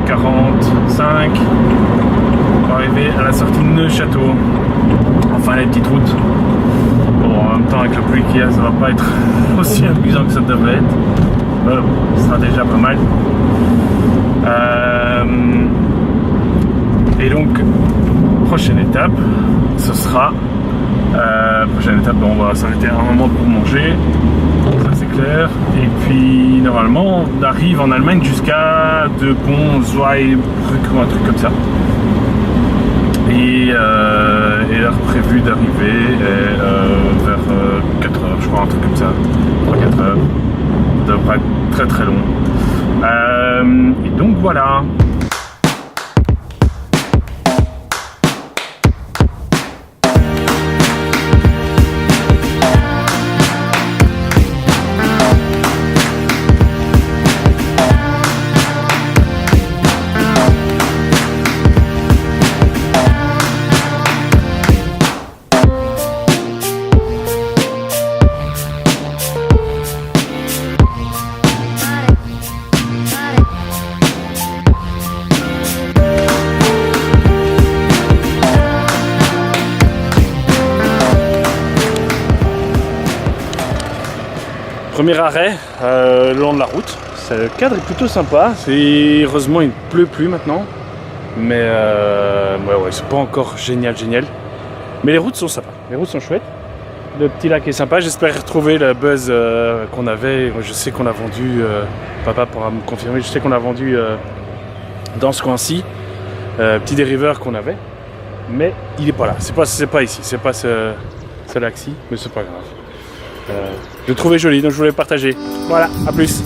45 pour arriver à la sortie de Neufchâteau. Enfin les petites routes. Bon, en même temps avec la pluie qu'il y a, ça va pas être aussi amusant que ça devrait être. Ce sera déjà pas mal. Et donc, prochaine étape, ce sera... prochaine étape, on va s'arrêter à un moment pour manger. Ça c'est clair. Et puis normalement on arrive en Allemagne jusqu'à De Pont, Zweibrück ou un truc comme ça. Et l'heure prévue d'arriver est vers 4 heures, je crois, un truc comme ça. 3-4 heures. Ça devrait être très très long. Et donc voilà. Premier arrêt le long de la route. Le cadre est plutôt sympa. Heureusement il ne pleut plus maintenant. Mais ouais, c'est pas encore génial. Mais les routes sont sympas. Les routes sont chouettes. Le petit lac est sympa. J'espère retrouver la buzz qu'on avait. Je sais qu'on a vendu. Papa pourra me confirmer. Je sais qu'on a vendu dans ce coin-ci. Petit dériveur qu'on avait. Mais il est pas là. C'est pas ici. C'est pas ce lac-ci. Mais c'est pas grave. Je le trouvais joli, donc je voulais le partager. Voilà, à plus.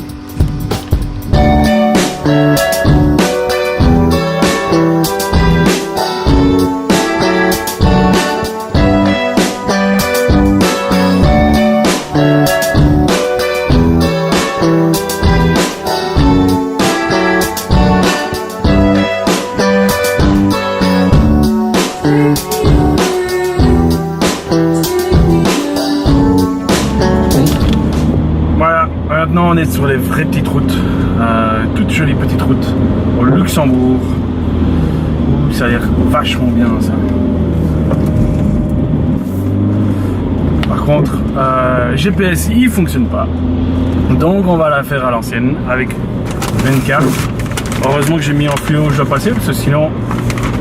Maintenant on est sur les vraies petites routes, toutes jolies petites routes au Luxembourg. Ça a l'air vachement bien ça. Par contre, GPS il fonctionne pas, donc on va la faire à l'ancienne avec 24. Heureusement que j'ai mis en fluo où je dois passer, parce que sinon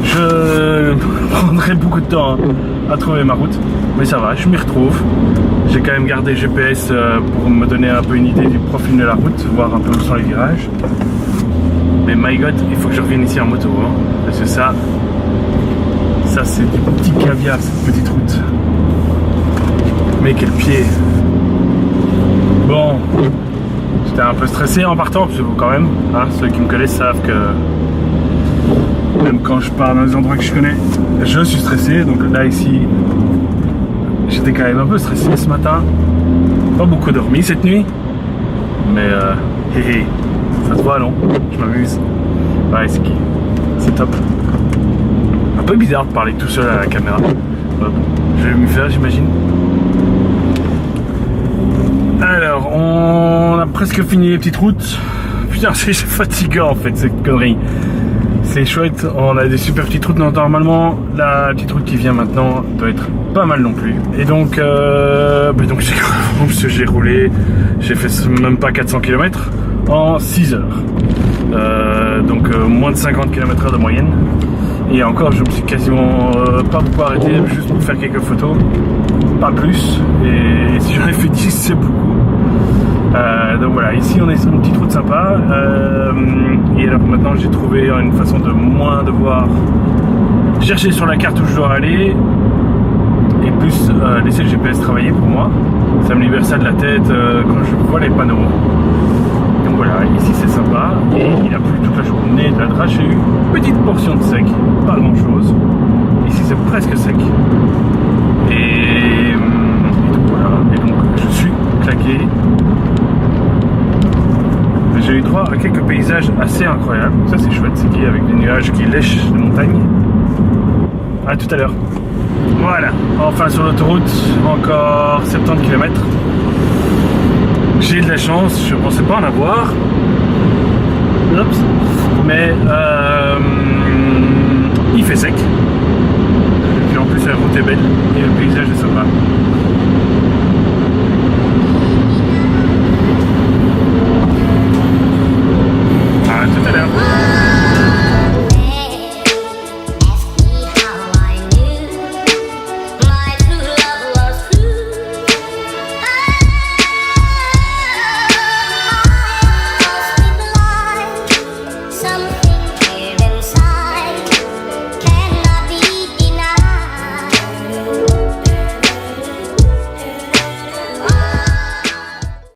je prendrais beaucoup de temps à trouver ma route. Mais ça va, je m'y retrouve. J'ai quand même gardé GPS pour me donner un peu une idée du profil de la route, voir un peu où sont les virages. Mais my god, il faut que je revienne ici en moto, hein, parce que ça c'est du petit caviar, cette petite route. Mais quel pied. Bon, j'étais un peu stressé en partant, parce que quand même, hein, ceux qui me connaissent savent que même quand je pars dans les endroits que je connais, je suis stressé. Donc là ici, j'étais quand même un peu stressé ce matin. Pas beaucoup dormi cette nuit. Mais ça se voit non? Je m'amuse. Ouais, c'est top. Un peu bizarre de parler tout seul à la caméra. Je vais m'y faire, j'imagine. Alors, on a presque fini les petites routes. Putain, c'est fatigant en fait cette connerie. C'est chouette, on a des super petites routes. Normalement, la petite route qui vient maintenant doit être pas mal non plus. Et donc j'ai roulé, j'ai fait même pas 400 km en 6 heures. Donc moins de 50 km/h de moyenne. Et encore, je me suis quasiment pas beaucoup arrêté, juste pour faire quelques photos. Pas plus. Et si j'en ai fait 10, c'est beaucoup. Donc voilà, ici on est sur une petite route sympa. Et alors maintenant j'ai trouvé une façon de moins devoir chercher sur la carte où je dois aller. Et plus laisser le GPS travailler pour moi. Ça me libère ça de la tête quand je vois les panneaux. Donc voilà, ici c'est sympa. Et il a plu toute la journée de la drache. J'ai eu une petite portion de sec, pas grand chose. Ici c'est presque sec. Et donc voilà, et donc je suis claqué. J'ai eu droit à quelques paysages assez incroyables. Ça c'est chouette, c'est avec des nuages qui lèchent les montagnes. A tout à l'heure. Voilà, enfin sur l'autoroute, encore 70 km. J'ai eu de la chance, je pensais pas en avoir. Oups. mais il fait sec. Et puis en plus la route est belle et le paysage est sympa.